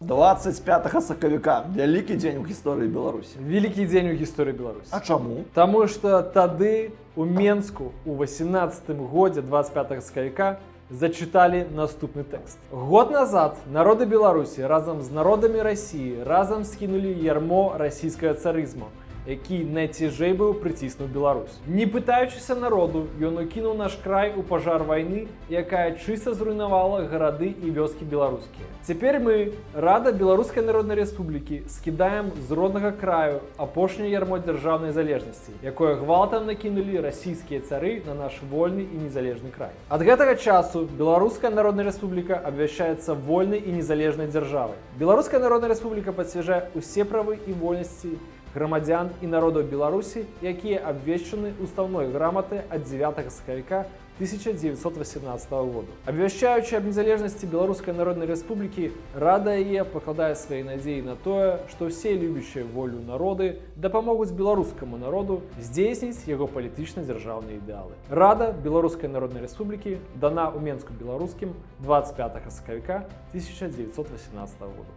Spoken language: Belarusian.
25 сакавіка вялікі дзень у гісторыі Беларусі. Вялікі дзень у гісторыі Беларусі. А чаму? Таму што тады у Менску у 18 годзе 25 сакавіка зачыталі наступны тэкст. Год назад народы Беларусі разам з народамі Расіі разам скінулі ярмо расійскага царызму, які найцяжэй быў прыціснуў Беларусь. Не пытаючыся народу, ён укінуў наш край у пажар вайны, якая чыста зруйнавала гарады і вёскі беларускія. Цяпер мы, Рада Беларускай Народнай Рэспублікі, скідаем з роднага краю апошняе ярмо дзяржаўнай залежнасці, якое гвалтам накінулі расійскія цары на наш вольны і незалежны край. Ад гэтага часу Беларуская Народная Рэспубліка абвяшчаецца вольнай і незалежнай дзяржавай. Беларуская Народная Рэспубліка пацвярджае ўсе правы і вольнасці грамадзян і народаў Беларусі, якія абвешчаны устаўной граматай ад 9 сакавіка 1918 года. Абвяшчаючы аб незалежнасці Беларускай Народнай Рэспублікі, Рада яе пакладае свае надзеі на тое, што ўсе любящыя волю народы дапамогуць беларускаму народу здзейсніць яго палітычна-дзяржаўныя ідэалы. Рада Беларускай Народнай Рэспублікі дана ў Менску беларускім 25 сакавіка 1918 года.